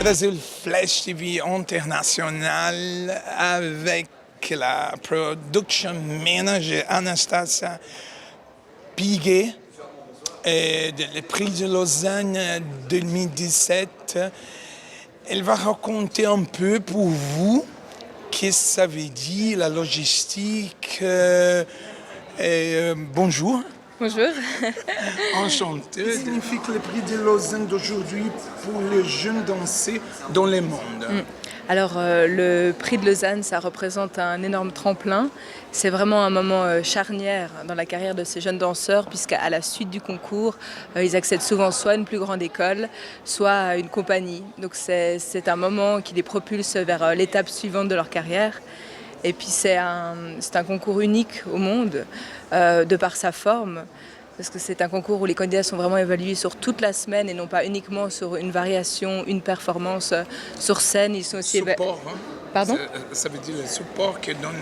Brésil Flash TV International avec la production manager Anastasia Piguet et le prix de Lausanne 2017. Elle va raconter un peu pour vous qu'est-ce que ça veut dire la logistique. Bonjour. Bonjour. Enchanté. Qu'est-ce que signifie le prix de Lausanne d'aujourd'hui pour les jeunes danseurs dans le monde? Alors, le prix de Lausanne, ça représente un énorme tremplin. C'est vraiment un moment charnière dans la carrière de ces jeunes danseurs, puisqu'à la suite du concours, ils accèdent souvent soit à une plus grande école, soit à une compagnie. Donc c'est un moment qui les propulse vers l'étape suivante de leur carrière. Et puis c'est un concours unique au monde, de par sa forme, parce que c'est un concours où les candidats sont vraiment évalués sur toute la semaine et non pas uniquement sur une variation, une performance sur scène. Ils sont aussi support, hein? Pardon? Ça veut dire le support que donne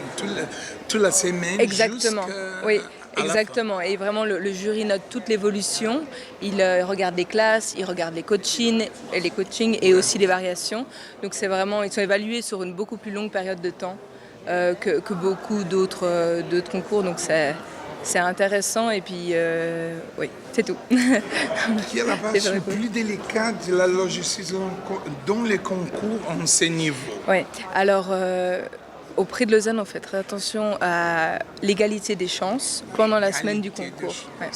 toute la semaine. Exactement, oui. Exactement, et vraiment le jury note toute l'évolution, il regarde les classes, il regarde les coachings et aussi les variations. Donc c'est vraiment, ils sont évalués sur une beaucoup plus longue période de temps que beaucoup d'autres concours, donc c'est intéressant et puis oui, c'est tout. Qui est la partie plus délicate de la logistique dans les concours en ces niveaux? Oui, alors au prix de Lausanne, on fait très attention à l'égalité des chances pendant la semaine du concours. Ouais.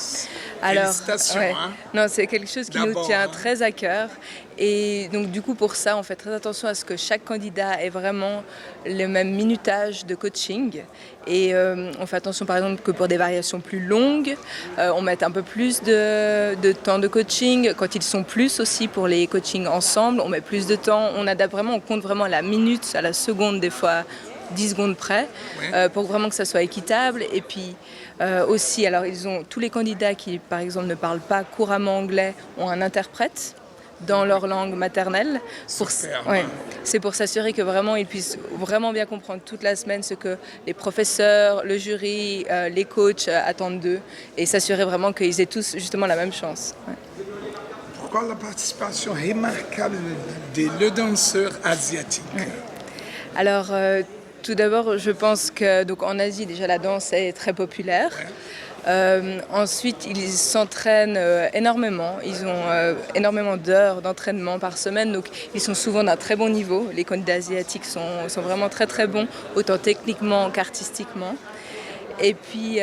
Alors, félicitations. ouais. Hein? Non, c'est quelque chose qui nous tient très à cœur. Et donc du coup, pour ça, on fait très attention à ce que chaque candidat ait vraiment le même minutage de coaching. Et on fait attention, par exemple, que pour des variations plus longues, on mette un peu plus de temps de coaching. Quand ils sont plus aussi pour les coachings ensemble, on met plus de temps. On adapte vraiment, on compte vraiment à la minute, à la seconde des fois. 10 secondes près, pour vraiment que ça soit équitable. Et puis aussi, alors tous les candidats qui, par exemple, ne parlent pas couramment anglais ont un interprète dans leur langue maternelle. C'est pour s'assurer que vraiment ils puissent vraiment bien comprendre toute la semaine ce que les professeurs, le jury, les coachs attendent d'eux et s'assurer vraiment qu'ils aient tous justement la même chance. Ouais. Pourquoi la participation remarquable des danseurs asiatiques? Alors, tout d'abord, je pense que donc en Asie, déjà la danse est très populaire. Ensuite, ils s'entraînent énormément. Ils ont énormément d'heures d'entraînement par semaine. Donc, ils sont souvent d'un très bon niveau. Les candidats asiatiques sont vraiment très très bons, autant techniquement qu'artistiquement. Et puis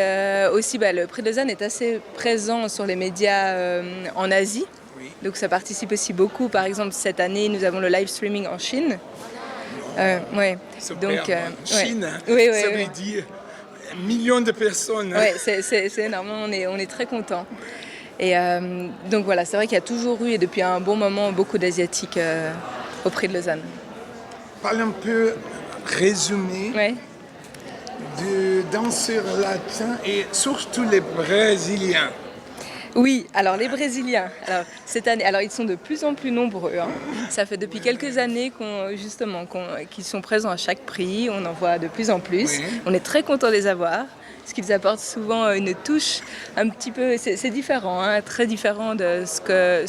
aussi, le prix de Lausanne est assez présent sur les médias en Asie. Donc, ça participe aussi beaucoup. Par exemple, cette année, nous avons le live streaming en Chine. Ouais. Donc, Chine, ouais. ça veut dire millions de personnes. Oui, c'est énorme, on est très contents. Et donc voilà, c'est vrai qu'il y a toujours eu, et depuis un bon moment, beaucoup d'Asiatiques au prix de Lausanne. Parle un peu résumé de danseurs latins et surtout les Brésiliens. Oui, alors les Brésiliens, cette année, ils sont de plus en plus nombreux. Hein. Ça fait depuis quelques années qu'ils sont présents à chaque prix, on en voit de plus en plus. Oui. On est très contents de les avoir, parce qu'ils apportent souvent une touche un petit peu, c'est différent, hein, très différent de ce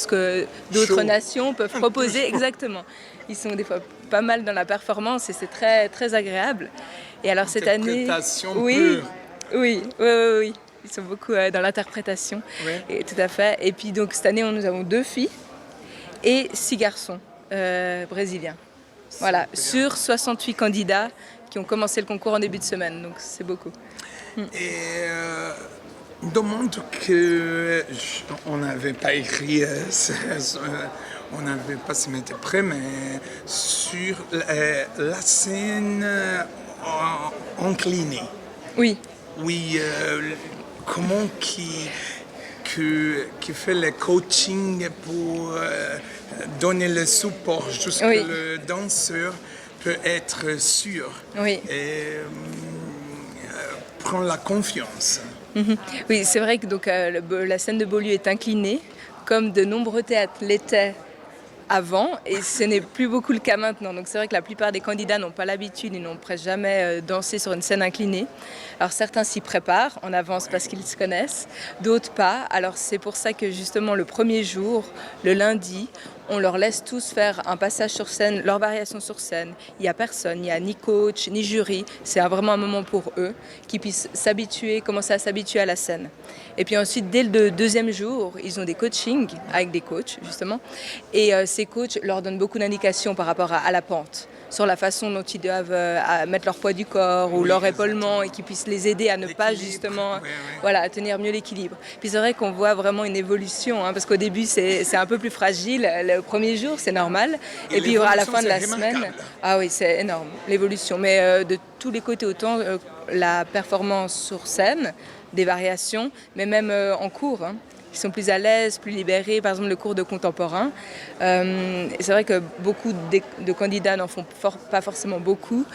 que d'autres nations peuvent proposer. Exactement. Ils sont des fois pas mal dans la performance et c'est très, très agréable. Et alors cette année... Oui. Ils sont beaucoup dans l'interprétation, et tout à fait. Et puis donc cette année, nous avons 2 filles et 6 garçons brésiliens. Voilà, sur 68 candidats qui ont commencé le concours en début de semaine, donc c'est beaucoup. Et on demande on n'avait pas écrit, on n'avait pas se mettre prêt, mais sur la scène inclinée. Oui. Oui. Comment qui fait le coaching pour donner le support jusqu'à le danseur peut être sûr et prendre la confiance. Oui, c'est vrai que donc, la scène de Beaulieu est inclinée, comme de nombreux théâtres l'étaient avant, et ce n'est plus beaucoup le cas maintenant. Donc c'est vrai que la plupart des candidats n'ont pas l'habitude, ils n'ont presque jamais dansé sur une scène inclinée. Alors certains s'y préparent en avance parce qu'ils se connaissent, d'autres pas. Alors c'est pour ça que justement le premier jour, le lundi, on leur laisse tous faire un passage sur scène, leur variation sur scène. Il n'y a personne, il n'y a ni coach, ni jury. C'est vraiment un moment pour eux, qui puissent s'habituer, commencer à s'habituer à la scène. Et puis ensuite, dès le deuxième jour, ils ont des coachings avec des coachs, justement. Et ces coachs leur donnent beaucoup d'indications par rapport à la pente, sur la façon dont ils doivent mettre leur poids du corps ou leur épaulement et qui puissent les aider à ne pas justement voilà, à tenir mieux l'équilibre. Puis c'est vrai qu'on voit vraiment une évolution, hein, parce qu'au début c'est un peu plus fragile, le premier jour c'est normal, et puis à la fin de la semaine, ah oui c'est énorme l'évolution, mais de tous les côtés, autant la performance sur scène, des variations, mais même en cours. Hein. Ils sont plus à l'aise, plus libérés. Par exemple, le cours de contemporain. C'est vrai que beaucoup de candidats n'en font pas forcément beaucoup.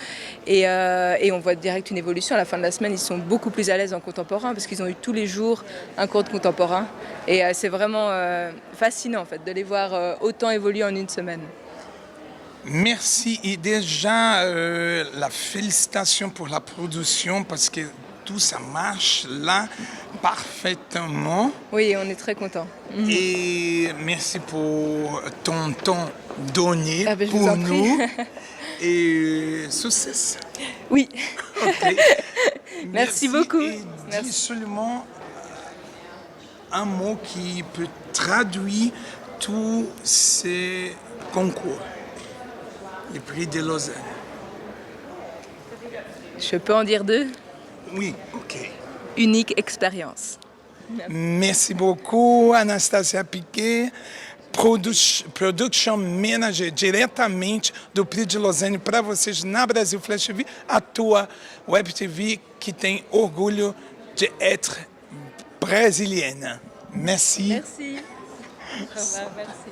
Et on voit direct une évolution. À la fin de la semaine, ils sont beaucoup plus à l'aise en contemporain parce qu'ils ont eu tous les jours un cours de contemporain. Et c'est vraiment fascinant en fait, de les voir autant évoluer en une semaine. Merci. Et déjà, la félicitation pour la production parce que tout ça marche là parfaitement. Oui, on est très contents. Et merci pour ton temps donné pour nous. Et succès. Oui. Okay. Merci beaucoup. Et dis seulement un mot qui peut traduire tous ces concours. Le prix de Lausanne. Je peux en dire deux? Oui, ok. Unique expérience. Merci beaucoup, Anastasia Piquet, Production Manager, diretamente do Prix de Lausanne para vocês na Brasil Flash TV, a tua Web TV que tem orgulho de être brésilienne. Merci. Merci. Au revoir, merci.